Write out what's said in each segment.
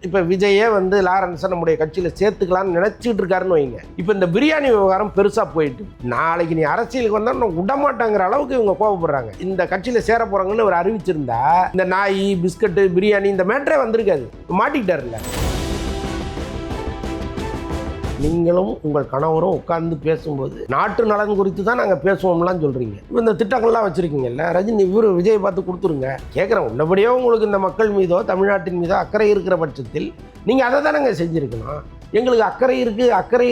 இப்போ விஜயே வந்து லாரன்ஸை நம்முடைய கட்சியில் சேர்த்துக்கலாம்னு நினச்சிட்டு இருக்காருன்னு வைங்க. இப்போ இந்த பிரியாணி விவகாரம் பெருசாக போயிட்டு நாளைக்கு நீ அரசியலுக்கு வந்தால் நான் விடமாட்டாங்கிற அளவுக்கு இவங்க கோவப்படுறாங்க. இந்த கட்சியில் சேர போகிறாங்கன்னு அவர் அறிவிச்சிருந்தா இந்த நாய் பிஸ்கட்டு பிரியாணி இந்த மேட்டரே வந்திருக்காது. மாட்டிக்கிட்டாருல்ல. நீங்களும் உங்கள் கணவரும் உட்கார்ந்து பேசும்போது நாட்டு நலன் குறித்து தான் நாங்கள் பேசுவோம்லாம் சொல்கிறீங்க. இப்போ இந்த திட்டங்கள்லாம் வச்சுருக்கீங்கல்ல, ரஜினி இவர் விஜய் பார்த்து கொடுத்துருங்க. கேட்குறேன், உள்ளபடியோ உங்களுக்கு இந்த மக்கள் மீதோ தமிழ்நாட்டின் மீதோ அக்கறை இருக்கிற பட்சத்தில் நீங்கள் அதை தானே செஞ்சுருக்கணும். எங்களுக்கு அக்கறை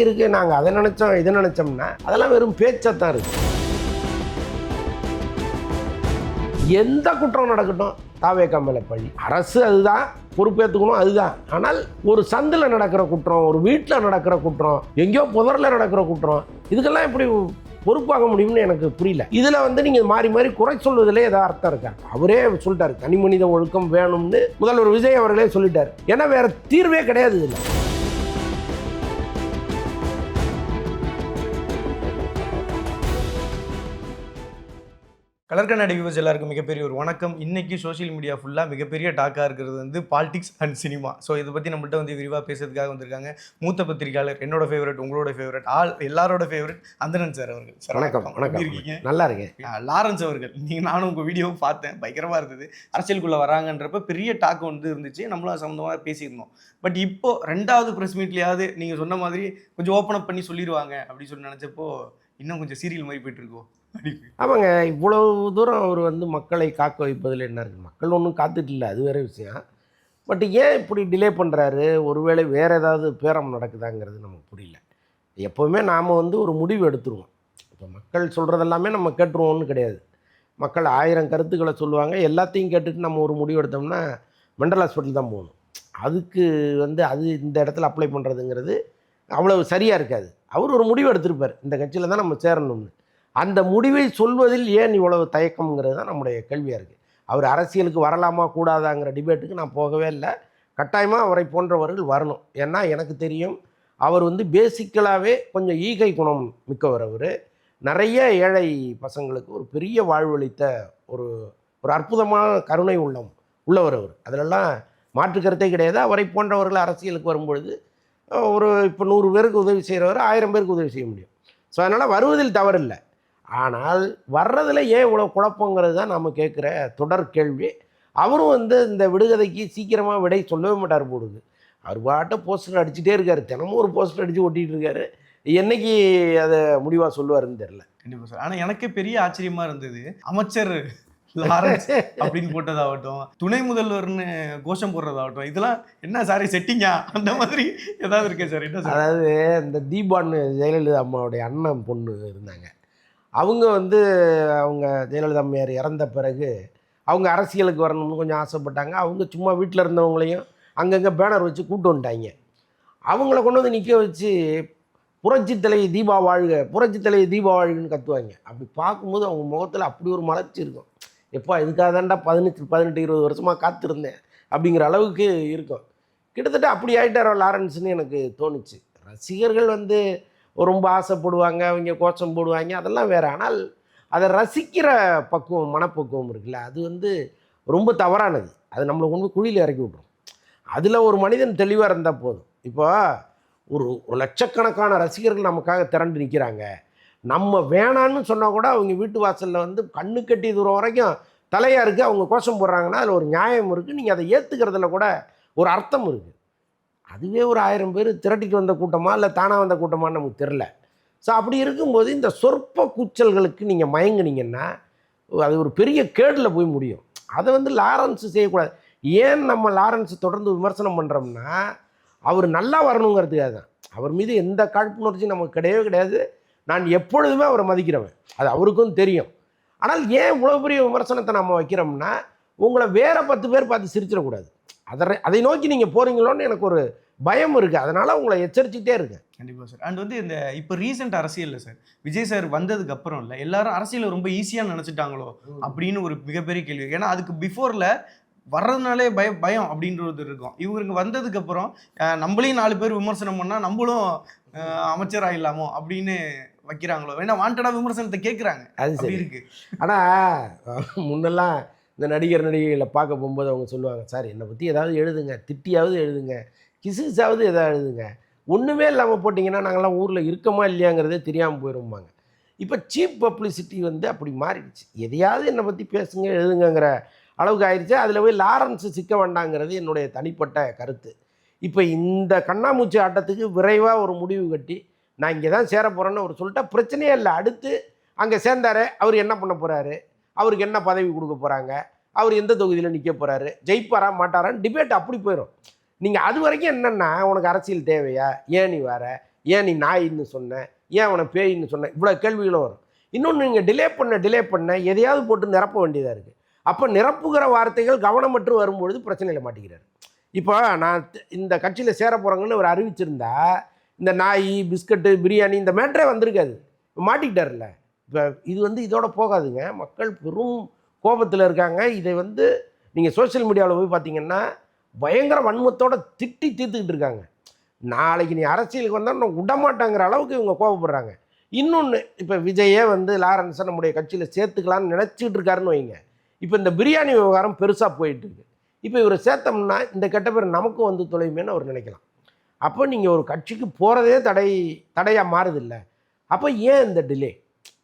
இருக்குது நாங்கள் அதை நினச்சோம் இதை நினச்சோம்னா அதெல்லாம் வெறும் பேச்சாத்தான் இருக்குது. எந்த குற்றம் நடக்கட்டும் தாவேகா மேலே பழி, அரசு அதுதான் பொறுப்பேற்றுக்கணும், அதுதான். ஆனால் ஒரு சந்தில் நடக்கிற குற்றம், ஒரு வீட்டில் நடக்கிற குற்றம், எங்கேயோ புதரில் நடக்கிற குற்றம், இதுக்கெல்லாம் எப்படி பொறுப்பாக முடியும்னு எனக்கு புரியல. இதில் வந்து நீங்கள் மாறி மாறி குறை சொல்வதிலே ஏதாவது அர்த்தம் இருக்கா? அவரே சொல்லிட்டாரு, தனி மனித ஒழுக்கம் வேணும்னு முதல்வர் விஜய் அவர்களே சொல்லிட்டார். ஏன்னா வேற தீர்வே கிடையாது இதில். கலர் கண்ணாடி வியூவர்ஸ் எல்லாருக்கும் மிகப்பெரிய ஒரு வணக்கம். இன்னைக்கு சோஷியல் மீடியா ஃபுல்லாக மிகப்பெரிய டாக்காக இருக்கிறது வந்து பாலிடிக்ஸ் அண்ட் சினிமா. ஸோ இதை பற்றி நம்மள்ட்ட வந்து விரிவாக பேசுறதுக்காக வந்திருக்காங்க மூத்த பத்திரிகையாளர், என்னோட ஃபேவரட், உங்களோட ஃபேவரட், எல்லாரோட ஃபேவரட் அந்தணன் சார் அவர்கள். சார் வணக்கம். வணக்கம். இருக்கீங்க? நல்லா இருக்கேன். லாரன்ஸ் அவர்கள், நானும் உங்கள் வீடியோவும் பார்த்தேன், பயங்கரமாக இருந்தது. அரசியலுக்குள்ளே வராங்கன்றப்ப பெரிய டாக் வந்து இருந்துச்சு, நம்மளும் சம்மந்தமாக பேசியிருந்தோம். பட் இப்போ 2வது ப்ரெஸ் மீட்லையாவது நீங்கள் சொன்ன மாதிரி கொஞ்சம் ஓப்பன் அப் பண்ணி சொல்லிடுவாங்க அப்படின்னு சொல்லி நினச்சப்போ இன்னும் கொஞ்சம் சீரியல் மாதிரி போயிட்டுருக்கோம். ஆமாங்க, இவ்வளவு தூரம் அவர் வந்து மக்களை காக்க வைப்பதில் என்ன இருக்குது? மக்கள் ஒன்றும் காத்துட்டு இல்லை, அது வேறு விஷயம். பட் ஏன் இப்படி டிலே பண்ணுறாரு? ஒருவேளை வேறு ஏதாவது பேரம் நடக்குதாங்கிறது நமக்கு புரியல. எப்போவுமே நாம் வந்து ஒரு முடிவு எடுத்துருவோம். இப்போ மக்கள் சொல்கிறதெல்லாமே நம்ம கேட்டுருவோம்னு கிடையாது. மக்கள் 1000 கருத்துக்களை சொல்லுவாங்க, எல்லாத்தையும் கேட்டுட்டு நம்ம ஒரு முடிவு எடுத்தோம்னா மெண்டல் ஹாஸ்பிட்டல் தான் போகணும். அதுக்கு வந்து அது இந்த இடத்துல அப்ளை பண்ணுறதுங்கிறது அவ்வளவு சரியாக இருக்காது. அவர் ஒரு முடிவு எடுத்திருப்பார், இந்த கட்சியில் தான் நம்ம சேரணும்னு. அந்த முடிவை சொல்வதில் ஏன் இவ்வளவு தயக்கம்ங்கிறது தான் நம்முடைய கேள்வியாக இருக்குது. அவர் அரசியலுக்கு வரலாமா கூடாதாங்கிற டிபேட்டுக்கு நான் போகவே இல்லை. கட்டாயமாக அவரை போன்றவர்கள் வரணும். ஏன்னா எனக்கு தெரியும், அவர் வந்து பேசிக்கலாகவே கொஞ்சம் ஈகை குணம் மிக்கவர். அவர் நிறைய ஏழை பசங்களுக்கு ஒரு பெரிய வாழ்வளித்த ஒரு ஒரு அற்புதமான கருணை உள்ளவர் அவர். அதிலெல்லாம் மாற்று கருத்தே கிடையாது. அவரை போன்றவர்கள் அரசியலுக்கு வரும்பொழுது ஒரு இப்போ 100 பேருக்கு உதவி செய்கிறவர் 1000 பேருக்கு உதவி செய்ய முடியும். ஸோ அதனால் வருவதில் தவறில்லை. ஆனால் வர்றதில் ஏன் இவ்வளோ குழப்பங்கிறது தான் நம்ம கேட்குற தொடர் கேள்வி. அவரும் வந்து இந்த விடுகதைக்கு சீக்கிரமாக விடை சொல்லவே மாட்டார் போடுது. அவர் பாட்ட போஸ்டர் அடிச்சுட்டே இருக்கார், தினமும் ஒரு போஸ்டர் அடித்து ஒட்டிகிட்டு இருக்காரு. என்னைக்கு அதை முடிவாக சொல்லுவாருன்னு தெரில. கண்டிப்பாக சார். ஆனால் எனக்கே பெரிய ஆச்சரியமாக இருந்தது, அமைச்சர் லாரன்ஸ் அப்படின்னு போட்டதாகட்டும், துணை முதல்வர்னு கோஷம் போடுறதாகட்டும், இதெல்லாம் என்ன சாரி செட்டிங்கா அந்த மாதிரி ஏதாவது இருக்கே சார்? என்ன சார்? அதாவது இந்த தீபான்னு ஜெயலலிதா அம்மாவுடைய அண்ணன் பொண்ணு இருந்தாங்க. அவங்க வந்து அவங்க ஜெயலலிதா அம்மையார் இறந்த பிறகு அவங்க அரசியலுக்கு வரணும்னு கொஞ்சம் ஆசைப்பட்டாங்க. அவங்க சும்மா வீட்டில் இருந்தவங்களையும் அங்கங்கே பேனர் வச்சு கூப்பிட்டு வந்துட்டாங்க. அவங்கள கொண்டு வந்து நிற்க வச்சு புரட்சி தலைவி தீபா வாழ்க, புரட்சி தலைவி தீபா வாழ்கன்னு கத்துவாங்க. அப்படி பார்க்கும்போது அவங்க முகத்தில் அப்படி ஒரு மலர்ச்சி இருக்கும். எப்போ இதுக்காக தாண்டா 18-20 வருஷமாக காத்திருந்தேன் அப்படிங்கிற அளவுக்கு இருக்கும். கிட்டத்தட்ட அப்படி ஆகிட்டாரோ லாரன்ஸ்னு எனக்கு தோணுச்சு. ரசிகர்கள் வந்து ரொம்ப ஆசைப்படுவாங்க, அவங்க கோஷம் போடுவாங்க, அதெல்லாம் வேறு. ஆனால் அதை ரசிக்கிற பக்குவம், மனப்பக்குவம் இருக்குல்ல, அது வந்து ரொம்ப தவறானது. அது நம்மளை கொண்டு குழியில் இறக்கி விட்ரும். அதில் ஒரு மனிதன் தெளிவாக இருந்தால் போதும். இப்போ ஒரு லட்சக்கணக்கான ரசிகர்கள் நமக்காக திரண்டு நிற்கிறாங்க. நம்ம வேணான்னு சொன்னால் கூட அவங்க வீட்டு வாசலில் வந்து கண்ணு கட்டி தூரம் வரைக்கும் தலையாக இருக்குது, அவங்க கோஷம் போடுறாங்கன்னா அதில் ஒரு நியாயம் இருக்குது. நீங்கள் அதை ஏற்றுக்கிறதுல கூட ஒரு அர்த்தம் இருக்குது. அதுவே ஒரு 1000 பேர் திரட்டிட்டு வந்த கூட்டமா இல்லை தானாக வந்த கூட்டமான்னு நமக்கு தெரில. ஸோ அப்படி இருக்கும்போது இந்த சொற்ப கூச்சல்களுக்கு நீங்கள் மயங்குனீங்கன்னா அது ஒரு பெரிய கேடில் போய் முடியும். அதை வந்து லாரன்ஸ் செய்யக்கூடாது. ஏன் நம்ம லாரன்ஸ் தொடர்ந்து விமர்சனம் பண்ணுறோம்னா அவர் நல்லா வரணுங்கிறதுக்காக தான். அவர் மீது எந்த காழ்ப்புணர்ச்சியும் நமக்கு கிடையவே கிடையாது. நான் எப்பொழுதுமே அவரை மதிக்கிறவன், அது அவருக்கும் தெரியும். ஆனால் ஏன் இவ்வளோ பெரிய விமர்சனத்தை நம்ம வைக்கிறோம்னா உங்களை வேறு 10 பேர் பார்த்து சிரிச்சிடக்கூடாது. அதை நோக்கி நீங்கள் போகிறீங்களோன்னு எனக்கு ஒரு பயம் இருக்குது. அதனால் உங்களை எச்சரிச்சுட்டே இருக்கு. கண்டிப்பாக சார். அண்ட் வந்து இந்த இப்போ ரீசெண்ட் அரசியலில் சார் விஜய் சார் வந்ததுக்கு அப்புறம் இல்லை, எல்லாரும் அரசியலை ரொம்ப ஈஸியாக நினச்சிட்டாங்களோ அப்படின்னு ஒரு மிகப்பெரிய கேள்வி. ஏன்னா அதுக்கு பிஃபோரில் வர்றதுனாலே பயம் அப்படின்றது இருக்கும். இவருக்கு வந்ததுக்கப்புறம் நம்மளையும் 4 பேர் விமர்சனம் பண்ணால் நம்மளும் அமைச்சராகிடலாமோ அப்படின்னு வைக்கிறாங்களோ, வேணா வாண்டடாக விமர்சனத்தை கேட்குறாங்க. அது சரி இருக்கு. ஆனால் முன்னெல்லாம் இந்த நடிகர் நடிகைகளை பார்க்க போகும்போது அவங்க சொல்லுவாங்க, சார் என்னை பற்றி ஏதாவது எழுதுங்க, திட்டியாவது எழுதுங்க, கிசுகிசாவது எதாவது எழுதுங்க, ஒன்றுமே இல்லாமல் போட்டிங்கன்னா நாங்கள்லாம் ஊரில் இருக்கோமா இல்லையாங்கிறதே தெரியாமல் போயிடும்பாங்க. இப்போ சீப் பப்ளிசிட்டி வந்து அப்படி மாறிடுச்சு. எதையாவது என்னை பற்றி பேசுங்க எழுதுங்கிற அளவுக்கு ஆயிடுச்சு. அதில் போய் லாரன்ஸு சிக்க வேண்டாங்கிறது என்னுடைய தனிப்பட்ட கருத்து. இப்போ இந்த கண்ணாமூச்சி ஆட்டத்துக்கு விரைவாக ஒரு முடிவு கட்டி நான் இங்கே தான் சேர போகிறேன்னு அவர் சொல்லிட்டா பிரச்சனையே இல்லை. அடுத்து அங்கே சேர்ந்தார், அவர் என்ன பண்ண போகிறாரு, அவருக்கு என்ன பதவி கொடுக்க போகிறாங்க, அவர் எந்த தொகுதியில் நிற்க போகிறாரு, ஜெயிப்பாரா மாட்டாரான்னு டிபேட் அப்படி போயிடும். நீங்கள் அது வரைக்கும் என்னென்னா உனக்கு அரசியல் தேவையா, ஏன் நீ வர, ஏன் நீ நாயின்னு சொன்ன, ஏன் அவனை பேயின்னு சொன்ன, இவ்வளோ கேள்விகளும் வரும். இன்னொன்று நீங்கள் டிலே பண்ண எதையாவது போட்டு நிரப்ப வேண்டியதாக இருக்குது. அப்போ நிரப்புகிற வார்த்தைகள் கவனமற்று வரும்பொழுது பிரச்சனையில் மாட்டிக்கிறார். இப்போ நான் இந்த கட்சியில் சேர போகிறேங்கன்னு அவர் அறிவிச்சிருந்தா இந்த நாய் பிஸ்கட்டு பிரியாணி இந்த மேட்டரே வந்திருக்காது. மாட்டிக்கிட்டார்ல. இப்போ இது வந்து இதோட போகாதுங்க. மக்கள் பெரும் கோபத்தில் இருக்காங்க. இதை வந்து நீங்கள் சோஷியல் மீடியாவில் போய் பார்த்தீங்கன்னா பயங்கர வன்மத்தோடு திட்டி தீர்த்துக்கிட்டு இருக்காங்க. நாளைக்கு நீ அரசியலுக்கு வந்தால் நான் விடமாட்டாங்கிற அளவுக்கு இவங்க கோபப்படுறாங்க. இன்னொன்று, இப்போ விஜயே வந்து லாரன்ஸை நம்முடைய கட்சியில் சேர்த்துக்கலான்னு நினச்சிட்டு இருக்காருன்னு வைங்க. இப்போ இந்த பிரியாணி விவகாரம் பெருசாக போயிட்டுருக்கு. இப்போ இவரை சேர்த்தோம்னா இந்த கெட்ட பேர் நமக்கும் வந்து தொலையுமேன்னு அவர் நினைக்கலாம். அப்போ நீங்கள் ஒரு கட்சிக்கு போகிறதே தடையாக மாறுதில்லை. அப்போ ஏன்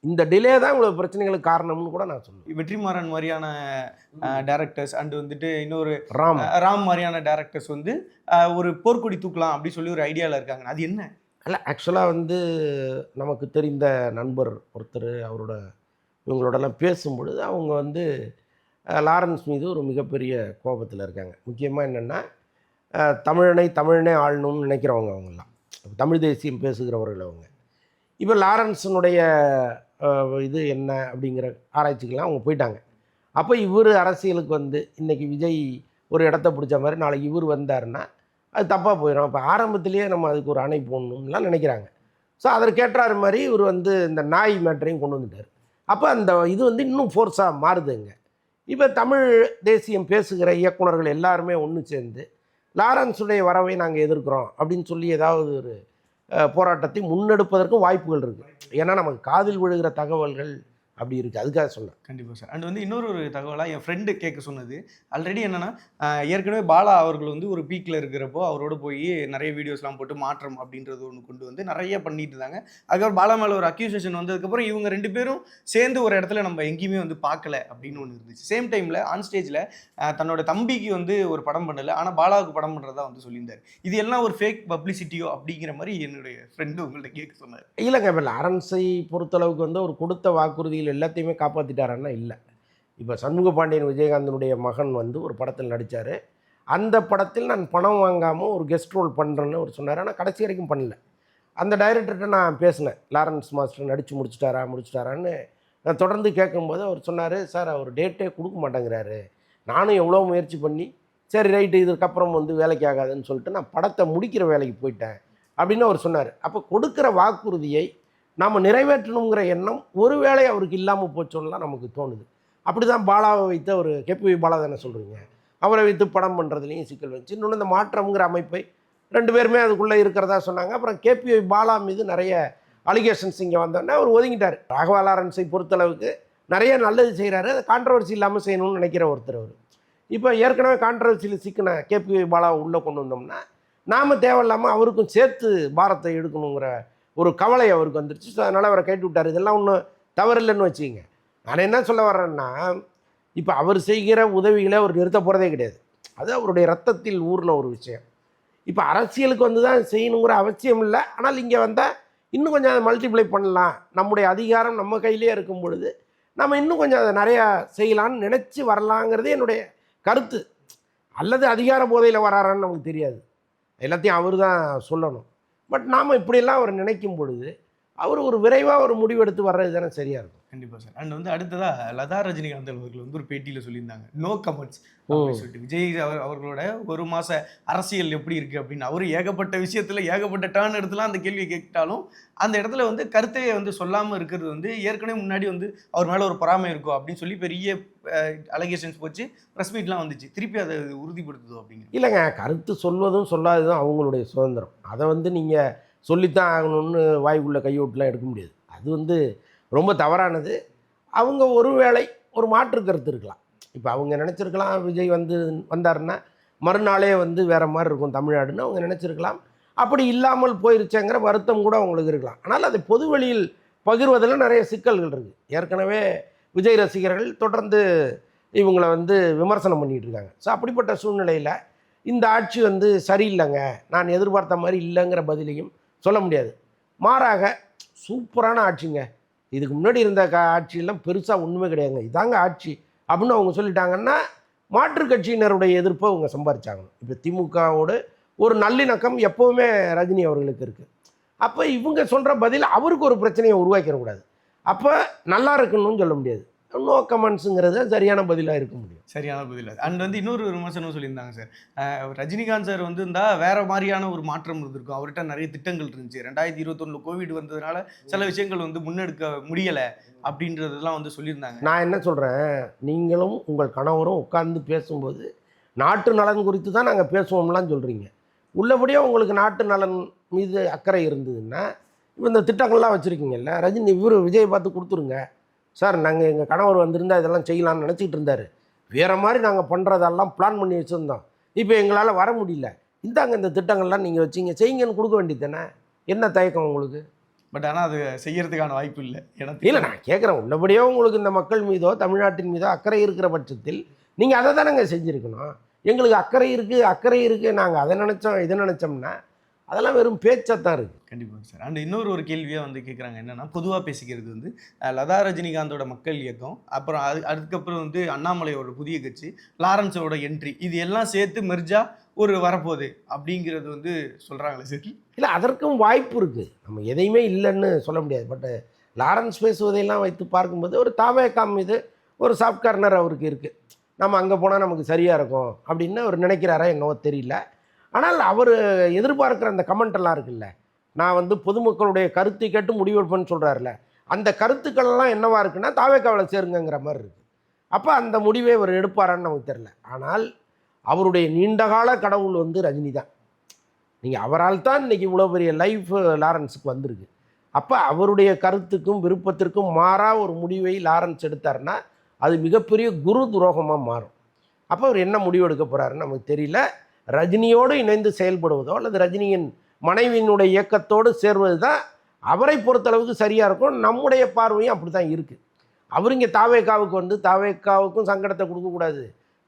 இந்த டிலே தான் இவ்வளோ பிரச்சனைகளுக்கு காரணம்னு கூட நான் சொல்லுவேன். வெற்றிமாறன் மாதிரியான டேரக்டர்ஸ் அண்ட் வந்துட்டு இன்னொரு ராம் மாதிரியான டேரக்டர்ஸ் வந்து ஒரு போர்க்கொடி தூக்கலாம் அப்படி சொல்லி ஒரு ஐடியாவில் இருக்காங்க. அது என்ன? இல்லை, ஆக்சுவலாக வந்து நமக்கு தெரிந்த நண்பர் ஒருத்தர் இவங்களோடலாம் பேசும்பொழுது அவங்க வந்து லாரன்ஸ் மீது ஒரு மிகப்பெரிய கோபத்தில் இருக்காங்க. முக்கியமாக என்னென்னா தமிழனே ஆளணும்னு நினைக்கிறவங்க அவங்கெல்லாம், தமிழ் தேசியம் பேசுகிறவர்கள் அவங்க. இப்போ லாரன்ஸனுடைய இது என்ன அப்படிங்கிற ஆராய்ச்சிக்கெல்லாம் அவங்க போயிட்டாங்க. அப்போ இவர் அரசியலுக்கு வந்து இன்றைக்கி விஜய் ஒரு இடத்த பிடிச்ச மாதிரி நாளைக்கு இவர் வந்தாருன்னா அது தப்பாக போயிடும். அப்போ ஆரம்பத்திலேயே நம்ம அதுக்கு ஒரு அணை போடணும்லாம் நினைக்கிறாங்க. ஸோ அதற்கேற்றார் மாதிரி இவர் வந்து இந்த நாய் மேட்டரையும் கொண்டு வந்துட்டார். அப்போ அந்த இது வந்து இன்னும் ஃபோர்ஸாக மாறுதுங்க. இப்போ தமிழ் தேசியம் பேசுகிற இயக்குனர்கள் எல்லாருமே ஒன்று சேர்ந்து லாரன்ஸுடைய வரவை நாங்கள் எதிர்க்கிறோம் அப்படின்னு சொல்லி ஏதாவது ஒரு போராட்டத்தை முன்னெடுப்பதற்கும் வாய்ப்புகள் இருக்குது. ஏன்னா நமக்கு காதில் விழுகிற தகவல்கள் அப்படி இருக்குது. அதுக்காக சொல்ல. கண்டிப்பாக சார். அண்ட் வந்து இன்னொரு தகவலாக என் ஃப்ரெண்டு கேட்க சொன்னது, ஆல்ரெடி என்னென்னா ஏற்கனவே பாலா அவர்கள் வந்து ஒரு பீக்கில் இருக்கிறப்போ அவரோட போய் நிறைய வீடியோஸ்லாம் போட்டு மாற்றம் அப்படின்றது ஒன்று கொண்டு வந்து நிறைய பண்ணிட்டு இருந்தாங்க. அதுக்கப்புறம் பாலா மேலே ஒரு அக்யூசேஷன் வந்ததுக்கப்புறம் இவங்க 2 பேரும் சேர்ந்து ஒரு இடத்துல நம்ம எங்கேயுமே வந்து பார்க்கல அப்படின்னு ஒன்று இருந்துச்சு. சேம் டைமில் ஆன் ஸ்டேஜில் தன்னோட தம்பிக்கு வந்து ஒரு படம் பண்ணலை, ஆனால் பாலாவுக்கு படம் பண்ணுறதா வந்து சொல்லியிருந்தார். இது எல்லாம் ஒரு ஃபேக் பப்ளிசிட்டியோ அப்படிங்கிற மாதிரி என்னுடைய ஃப்ரெண்டு உங்கள்கிட்ட கேட்க சொன்னார். இல்லைங்க, இப்போ லாரன்ஸை பொறுத்தளவுக்கு வந்து ஒரு கொடுத்த வாக்குறுதியில் எல்லாத்தையுமே காப்பாற்றிட்டாருன்னா இல்லை. இப்போ சண்முக பாண்டியன் விஜயகாந்தனுடைய மகன் வந்து ஒரு படத்தில் நடித்தார். அந்த படத்தில் நான் பணம் வாங்காமல் ஒரு கெஸ்ட் ரோல் பண்ணுறேன்னு அவர் சொன்னார். ஆனால் கடைசி வரைக்கும் பண்ணல. அந்த டைரக்டர்கிட்ட நான் பேசினேன், லாரன்ஸ் மாஸ்டர் நடித்து முடிச்சிட்டாரான்னு நான் தொடர்ந்து கேட்கும்போது அவர் சொன்னார், சார் அவர் டேட்டே கொடுக்க மாட்டேங்கிறாரு, நானும் எவ்வளோ முயற்சி பண்ணி சரி ரைட்டு இதுக்கப்புறம் வந்து வேலைக்கு ஆகாதுன்னு சொல்லிட்டு நான் படத்தை முடிக்கிற வேலைக்கு போயிட்டேன் அப்படின்னு அவர் சொன்னார். அப்போ கொடுக்குற வாக்குறுதியை நாம் நிறைவேற்றணுங்கிற எண்ணம் ஒருவேளை அவருக்கு இல்லாமல் போச்சோன்னெலாம் நமக்கு தோணுது. அப்படி தான் பாலாவை வைத்து அவர் கேபிவி பாலா தானே சொல்கிறீங்க, அவரை வைத்து படம் பண்ணுறதுலேயும் சிக்கல் வந்துச்சு. இன்னொன்று இந்த மாற்றம்ங்கிற அமைப்பை 2 பேருமே அதுக்குள்ளே இருக்கிறதா சொன்னாங்க. அப்புறம் கேபிவி பாலா மீது நிறைய அலிகேஷன்ஸ் இங்கே வந்தோடனே அவர் ஒதுங்கிட்டார். ராகவா லாரன்ஸை பொறுத்தளவுக்கு நிறைய நல்லது செய்கிறாரு, அதை கான்ட்ரவர்சி இல்லாமல் செய்யணும்னு நினைக்கிற ஒருத்தர் அவர். இப்போ ஏற்கனவே கான்ட்ரவர்சியில் சிக்கின கேபிவி பாலாவை உள்ளே கொண்டு வந்தோம்னா நாம் தேவையில்லாமல் அவருக்கும் சேர்த்து பாரத்தை எடுக்கணுங்கிற ஒரு கவலை அவருக்கு வந்துருச்சு. ஸோ அதனால் அவரை கேட்டு விட்டார். இதெல்லாம் ஒன்றும் தவறில்லைன்னு வச்சுக்கிங்க. நான் என்ன சொல்ல வர்றேன்னா, இப்போ அவர் செய்கிற உதவிகளை அவர் நிறுத்த போகிறதே கிடையாது. அது அவருடைய ரத்தத்தில் ஊர்ன ஒரு விஷயம். இப்போ அரசியலுக்கு வந்து தான் செய்யணுங்கிற அவசியம் இல்லை. ஆனால் இங்கே வந்தால் இன்னும் கொஞ்சம் அதை மல்டிப்ளை பண்ணலாம், நம்முடைய அதிகாரம் நம்ம கையிலே இருக்கும் பொழுது நம்ம இன்னும் கொஞ்சம் அதை நிறையா செய்யலான்னு நினச்சி வரலாங்கிறது என்னுடைய கருத்து. அல்லது அதிகார போதையில் வராரான்னு நமக்கு தெரியாது, எல்லாத்தையும் அவர் தான் சொல்லணும். பட் நாம் இப்படியெல்லாம் அவர் நினைக்கும் பொழுது அவர் ஒரு விரைவாக ஒரு முடிவெடுத்து வர்றது தானே சரியாக இருக்கும். கண்டிப்பாக சார். அண்ட் வந்து அடுத்ததாக லதா ரஜினிகாந்த் அவர்கள் வந்து ஒரு பேட்டியில் சொல்லியிருந்தாங்க, நோ கமெண்ட்ஸ் அப்படின்னு சொல்லிட்டு. விஜய் அவர்களோட 1 மாத அரசியல் எப்படி இருக்குது அப்படின்னு அவர் ஏகப்பட்ட விஷயத்தில் ஏகப்பட்ட டேர்ன் எடுத்துலாம் அந்த கேள்வியை கேட்டாலும் அந்த இடத்துல வந்து கருத்தையை வந்து சொல்லாமல் இருக்கிறது வந்து ஏற்கனவே முன்னாடி வந்து அவர் மேலே ஒரு பொறாமை இருக்கும் அப்படின்னு சொல்லி பெரிய அலிகேஷன்ஸ் போச்சு, ப்ரெஸ் மீட்லாம் வந்துச்சு. திருப்பி அதை உறுதிப்படுத்துதோ அப்படிங்கிற? இல்லைங்க, கருத்து சொல்வதும் சொல்லாததும் அவங்களுடைய சுதந்திரம். அதை வந்து நீங்கள் சொல்லித்தான் ஆகணும்னு வாய்க்குள்ளே கையோட்டெலாம் எடுக்க முடியாது. அது வந்து ரொம்ப தவறானது. அவங்க ஒருவேளை ஒரு மாற்று கருத்து இருக்கலாம். இப்போ அவங்க நினச்சிருக்கலாம் விஜய் வந்தாருன்னா மறுநாளே வேறு மாதிரி இருக்கும் தமிழ்நாடுன்னு அவங்க நினச்சிருக்கலாம். அப்படி இல்லாமல் போயிருச்சேங்கிற வருத்தம் கூட அவங்களுக்கு இருக்கலாம். ஆனால் அதை பொது வெளியில் பகிர்வதில் நிறைய சிக்கல்கள் இருக்குது. ஏற்கனவே விஜய் ரசிகர்கள் தொடர்ந்து இவங்களை விமர்சனம் பண்ணிகிட்டு இருக்காங்க. ஸோ அப்படிப்பட்ட சூழ்நிலையில் இந்த ஆட்சி சரியில்லைங்க, நான் எதிர்பார்த்த மாதிரி இல்லைங்கிற பதிலையும் சொல்ல முடியாது. மாறாக சூப்பரான ஆட்சிங்க, இதுக்கு முன்னாடி இருந்த ஆட்சியெல்லாம் பெருசாக ஒன்றுமே கிடையாதுங்க, இதாங்க ஆட்சி அப்படின்னு அவங்க சொல்லிட்டாங்கன்னா மாற்றுக் கட்சியினருடைய எதிர்ப்பை அவங்க சம்பாரிச்சாங்க. இப்போ திமுகவோடு ஒரு நல்லிணக்கம் எப்போவுமே ரஜினி அவர்களுக்கு இருக்குது. அப்போ இவங்க சொல்கிற பதில் அவருக்கு ஒரு பிரச்சனையை உருவாக்கிடக்கூடாது. அப்போ நல்லா இருக்குன்னு சொல்ல முடியாது. நோ கமெண்ட்ஸுங்கிறது சரியான பதிலாக இருக்க முடியும். சரியான பதில். அண்ட் இன்னொரு விமர்சனம் சொல்லியிருந்தாங்க சார், ரஜினிகாந்த் சார் இருந்தால் வேறு மாதிரியான ஒரு மாற்றம் இருந்திருக்கும், அவர்கிட்ட நிறைய திட்டங்கள் இருந்துச்சு, 2021 கோவிட் வந்ததுனால சில விஷயங்கள் முன்னெடுக்க முடியலை அப்படின்றதெல்லாம் சொல்லியிருந்தாங்க. நான் என்ன சொல்கிறேன், நீங்களும் உங்கள் கணவரும் உட்கார்ந்து பேசும்போது நாட்டு நலன் குறித்து தான் நாங்கள் பேசுவோம்லாம் சொல்கிறீங்க. உள்ளபடியாக உங்களுக்கு நாட்டு நலன் மீது அக்கறை இருந்ததுன்னா இப்போ இந்த திட்டங்கள்லாம் வச்சுருக்கீங்கல்ல, விஜய் பார்த்து கொடுத்துருங்க சார், நாங்கள் எங்கள் கணவர் வந்திருந்தால் இதெல்லாம் செய்யலாம்னு நினச்சிக்கிட்டு இருந்தார், வேறு மாதிரி நாங்கள் பண்ணுறதெல்லாம் பிளான் பண்ணி வச்சுருந்தோம், இப்போ எங்களால் வர முடியல, இந்தாங்க இந்த திட்டங்கள்லாம் நீங்கள் வச்சிங்க செய்யுங்கன்னு கொடுக்க வேண்டியது தானே, என்ன தயக்கம் உங்களுக்கு? பட் ஆனால் அது செய்யறதுக்கான வாய்ப்பு இல்லை. இல்லை, நான் கேட்குறேன், உள்ளபடியாக உங்களுக்கு இந்த மக்கள் மீதோ தமிழ்நாட்டின் மீதோ அக்கறை இருக்கிற பட்சத்தில் நீங்கள் அதை தானேங்க செஞ்சுருக்கணும். எங்களுக்கு அக்கறை இருக்குது நாங்கள் அதை நினச்சோம் இதை நினச்சோம்னா அதெல்லாம் வெறும் பேச்சத்தான் இருக்குது. கண்டிப்பாக சார். அண்ட் இன்னொரு கேள்வியாக கேட்குறாங்க, என்னென்னா பொதுவாக பேசிக்கிறது லதா ரஜினிகாந்தோட மக்கள் இயக்கம், அப்புறம் அதுக்கப்புறம் அண்ணாமலையோட புதிய கட்சி, லாரன்ஸோட என்ட்ரி, இது எல்லாம் சேர்த்து மெர்ஜா ஒரு வரப்போகுது அப்படிங்கிறது சொல்கிறாங்களே சார். இல்லை, அதற்கும் வாய்ப்பு இருக்குது, நம்ம எதையுமே இல்லைன்னு சொல்ல முடியாது. பட் லாரன்ஸ் பேசுவதையெல்லாம் வைத்து பார்க்கும்போது ஒரு தாவேகா மீது ஒரு சாஃப்ட் கார்னர் அவருக்கு இருக்குது, நம்ம அங்கே போனால் நமக்கு சரியாக இருக்கும் அப்படின்னு அவர் நினைக்கிறாரா என்னவோ தெரியல. ஆனால் அவர் எதிர்பார்க்குற அந்த கமெண்டெல்லாம் இருக்குல்ல, நான் பொதுமக்களுடைய கருத்தை கேட்டு முடிவெடுப்பேன்னு சொல்கிறாருல, அந்த கருத்துக்கள்லாம் என்னவா இருக்குன்னா தாவேக்காவில் சேருங்கிற மாதிரி இருக்குது. அப்போ அந்த முடிவை அவர் எடுப்பாரான்னு நமக்கு தெரில. ஆனால் அவருடைய நீண்டகால கடவுள் ரஜினி தான். நீங்கள் அவரால் தான் இன்றைக்கி இவ்வளோ பெரிய லைஃப் லாரன்ஸுக்கு வந்திருக்கு. அப்போ அவருடைய கருத்துக்கும் விருப்பத்திற்கும் மாறாக ஒரு முடிவை லாரன்ஸ் எடுத்தார்னா அது மிகப்பெரிய குரு துரோகமாக மாறும். அப்போ அவர் என்ன முடிவு எடுக்க போகிறாருன்னு நமக்கு தெரியல. ரஜினியோடு இணைந்து செயல்படுவதோ அல்லது ரஜினியின் மனைவியினுடைய இயக்கத்தோடு சேர்வது தான் அவரை பொறுத்தளவுக்கு சரியாக இருக்கும். நம்முடைய பார்வையும் அப்படி தான் இருக்குது. அவர் இங்கே தாவேக்காவுக்கு தாவேக்காவுக்கும் சங்கடத்தை கொடுக்கக்கூடாது,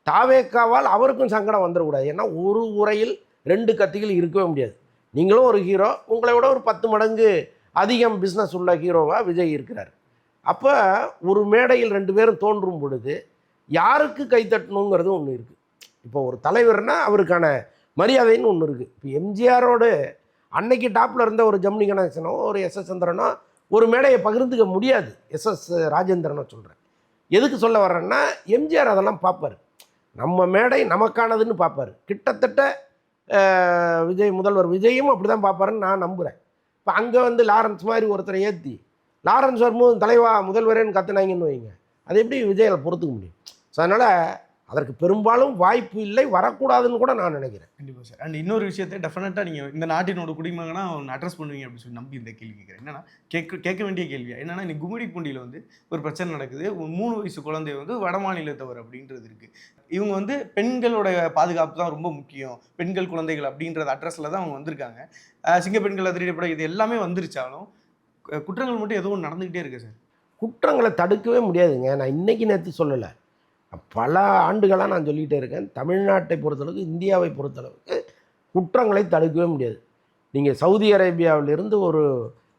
தாவேக்காவால் அவருக்கும் சங்கடம் வந்துடக்கூடாது. ஏன்னா ஒரு உரையில் 2 கத்திகள் இருக்கவே முடியாது. நீங்களும் ஒரு ஹீரோ, உங்களை விட ஒரு 10 மடங்கு அதிகம் பிஸ்னஸ் உள்ள ஹீரோவாக விஜய் இருக்கிறார். அப்போ ஒரு மேடையில் 2 பேரும் தோன்றும் பொழுது யாருக்கு கைத்தட்டணுங்கிறது ஒன்று இருக்குது. இப்போ ஒரு தலைவர்னா அவருக்கான மரியாதைன்னு ஒன்று இருக்குது. இப்போ எம்ஜிஆரோடு அன்னைக்கு டாப்பில் இருந்த ஒரு ஜெமினி கணேசனோ ஒரு எஸ்எஸ் சந்திரனோ ஒரு மேடையை பகிர்ந்துக்க முடியாது. எஸ்எஸ் ராஜேந்திரனோ சொல்கிறேன். எதுக்கு சொல்ல வர்றேன்னா, எம்ஜிஆர் அதெல்லாம் பார்ப்பார், நம்ம மேடை நமக்கானதுன்னு பார்ப்பார். கிட்டத்தட்ட முதல்வர் விஜயும் அப்படி தான் பார்ப்பாருன்னு நான் நம்புகிறேன். இப்போ அங்கே லாரன்ஸ் மாதிரி ஒருத்தரை ஏற்றி லாரன்ஸ் வரும்போது தலைவா முதல்வரேன்னு கத்துனாங்கன்னு வைங்க, அது எப்படி விஜயால் பொறுத்துக்க முடியும்? ஸோ அதனால் அதற்கு பெரும்பாலும் வாய்ப்பு இல்லை, வரக்கூடாதுன்னு கூட நான் நினைக்கிறேன். கண்டிப்பாக சார். அண்ட் இன்னொரு விஷயத்தை டெஃபினட்டாக நீங்கள் இந்த நாட்டினோட குடிமகனா அட்ரஸ் பண்ணுவீங்க அப்படின்னு சொல்லி நம்பி இந்த கேள்வி கேட்குறேன். என்னன்னா கேட்க வேண்டிய கேள்வியா என்னன்னா, இன்னைக்கு கும்மிடிப்பூண்டியில் ஒரு பிரச்சனை நடக்குது. ஒரு 3 வயசு குழந்தை வட மாநிலத்தவர் அப்படின்றது இருக்குது. இவங்க பெண்களோட பாதுகாப்பு தான் ரொம்ப முக்கியம், பெண்கள் குழந்தைகள் அப்படின்றது அட்ரஸில் தான் அவங்க வந்திருக்காங்க. சிங்க பெண்கள் அதிரடிப்பட இது எல்லாமே வந்துருச்சாலும் குற்றங்கள் மட்டும் எதுவும் நடந்துக்கிட்டே இருக்கு சார். குற்றங்களை தடுக்கவே முடியாதுங்க. நான் இன்றைக்கி நேற்று சொல்லலை, பல ஆண்டுகளாக நான் சொல்லிகிட்டே இருக்கேன். தமிழ்நாட்டை பொறுத்தளவுக்கு, இந்தியாவை பொறுத்தளவுக்கு குற்றங்களை தடுக்கவே முடியாது. நீங்கள் சவுதி அரேபியாவிலிருந்து ஒரு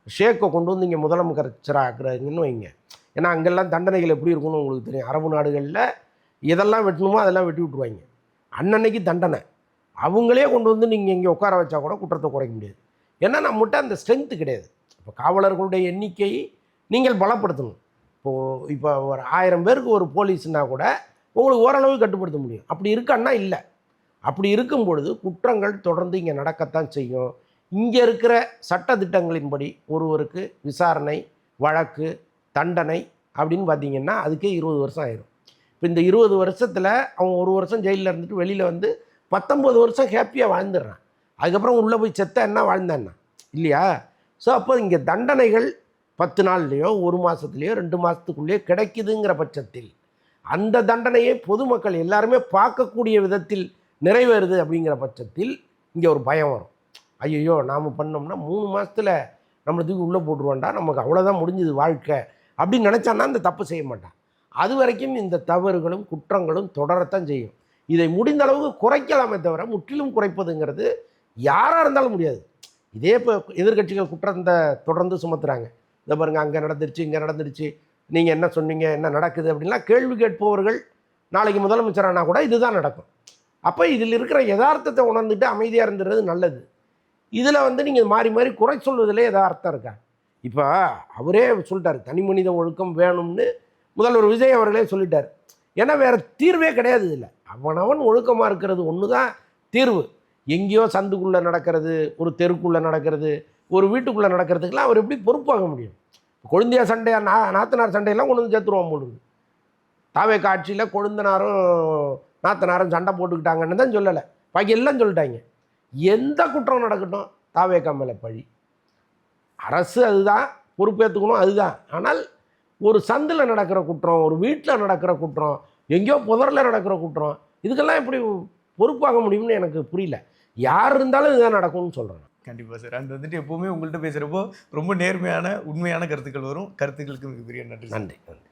ஷேக்கை கொண்டு வந்து இங்கே முதலமைச்சராக ஆக்குறாங்கன்னு வைங்க. ஏன்னா அங்கெல்லாம் தண்டனைகள் எப்படி இருக்குன்னு உங்களுக்கு தெரியும். அரபு நாடுகளில் எதெல்லாம் வெட்டணுமோ அதெல்லாம் வெட்டி விட்ருவாங்க. அன்னன்னைக்கு தண்டனை. அவங்களே கொண்டு வந்து நீங்கள் இங்கே உட்கார வச்சா கூட குற்றத்தை குறைக்க முடியாது. ஏன்னா நம்மகிட்ட அந்த ஸ்ட்ரென்த்து கிடையாது. இப்போ காவலர்களுடைய எண்ணிக்கை நீங்கள் பலப்படுத்தணும். இப்போ ஒரு 1000 பேருக்கு ஒரு போலீஸ்னால் கூட உங்களுக்கு ஓரளவு கட்டுப்படுத்த முடியும். அப்படி இருக்கான்னா இல்லை. அப்படி இருக்கும் பொழுது குற்றங்கள் தொடர்ந்து இங்கே நடக்கத்தான் செய்யும். இங்கே இருக்கிற சட்டத்திட்டங்களின்படி ஒருவருக்கு விசாரணை, வழக்கு, தண்டனை அப்படின்னு பார்த்தீங்கன்னா அதுக்கே 20 வருஷம் ஆயிடும். இப்போ இந்த 20 வருஷத்தில் அவன் 1 வருஷம் ஜெயிலில் இருந்துட்டு வெளியில் 19 வருஷம் ஹாப்பியாக வாழ்ந்துடுறான். அதுக்கப்புறம் உள்ளே போய் செத்த என்ன வாழ்ந்தான்னா இல்லையா? ஸோ அப்போ இங்கே தண்டனைகள் 10 நாள்லேயோ 1 மாதத்துலேயோ 2 மாதத்துக்குள்ளேயோ கிடைக்குதுங்கிற பட்சத்தில் அந்த தண்டனையை பொதுமக்கள் எல்லாருமே பார்க்கக்கூடிய விதத்தில் நிறைவேறுது அப்படிங்கிற பட்சத்தில் இங்கே ஒரு பயம் வரும். ஐயோ நாம் பண்ணோம்னா 3 மாதத்தில் நம்மளை தூக்கி உள்ளே போட்டுருவான்டா, நமக்கு அவ்வளோதான் முடிஞ்சுது வாழ்க்கை அப்படின்னு நினச்சான்னா அந்த தப்பு செய்ய மாட்டான். அது வரைக்கும் இந்த தவறுகளும் குற்றங்களும் தொடரத்தான் செய்யும். இதை முடிந்த அளவுக்கு குறைக்கலாமே தவிர முற்றிலும் குறைப்பதுங்கிறது யாராக இருந்தாலும் முடியாது. இதே இப்போ எதிர்க்கட்சிகள் குற்றத்தை தொடர்ந்து சுமத்துறாங்க. இதை பாருங்க, அங்கே நடந்துருச்சு, இங்கே நடந்துருச்சு, நீங்கள் என்ன சொன்னீங்க, என்ன நடக்குது அப்படின்லாம் கேள்வி கேட்பவர்கள் நாளைக்கு முதலமைச்சரானா கூட இதுதான் நடக்கும். அப்போ இதில் இருக்கிற யதார்த்தத்தை உணர்ந்துட்டு அமைதியாக இருந்துறது நல்லது. இதில் வந்து நீங்கள் மாறி மாறி குறை சொல்வதில் ஏதாவது அர்த்தம் இருக்கா? இப்போ அவரே சொல்லிட்டார், தனி மனித ஒழுக்கம் வேணும்னு முதல்வர் விஜய் அவர்களே சொல்லிட்டார். ஏன்னா வேறு தீர்வே கிடையாது. இல்லை, அவனவன் ஒழுக்கமாக இருக்கிறது ஒன்று தான் தீர்வு. எங்கேயோ சந்துக்குள்ளே நடக்கிறது, ஒரு தெருக்குள்ளே நடக்கிறது, ஒரு வீட்டுக்குள்ளே நடக்கிறதுக்கெல்லாம் அவர் எப்படி பொறுப்பாக முடியும்? கொழுந்தியா சண்டையா நாத்தனார் சண்டையெல்லாம் கொண்டு வந்து சேர்த்துருவோம் போடுது. தாவே காட்சியில் கொழுந்தனாரும் நாத்தனாரும் சண்டை போட்டுக்கிட்டாங்கன்னு தான் சொல்லலை, பாக்கி எல்லாம் சொல்லிட்டாங்க. எந்த குற்றம் நடக்கட்டும் தாவேக்கா மேலே பழி, அரசு அதுதான் பொறுப்பேற்றுக்கணும், அதுதான். ஆனால் ஒரு சந்தில் நடக்கிற குற்றம், ஒரு வீட்டில் நடக்கிற குற்றம், எங்கேயோ புதரில் நடக்கிற குற்றம், இதுக்கெல்லாம் எப்படி பொறுப்பாக முடியும்னு எனக்கு புரியல. யார் இருந்தாலும் இதுதான் நடக்கும்னு சொல்கிறேன். கண்டிப்பாக சார். அந்த வந்துட்டு எப்போவுமே உங்கள்கிட்ட பேசுகிறப்போ ரொம்ப நேர்மையான உண்மையான கருத்துக்கள் வரும். கருத்துக்களுக்கு மிகப்பெரிய நன்றி. நன்றி.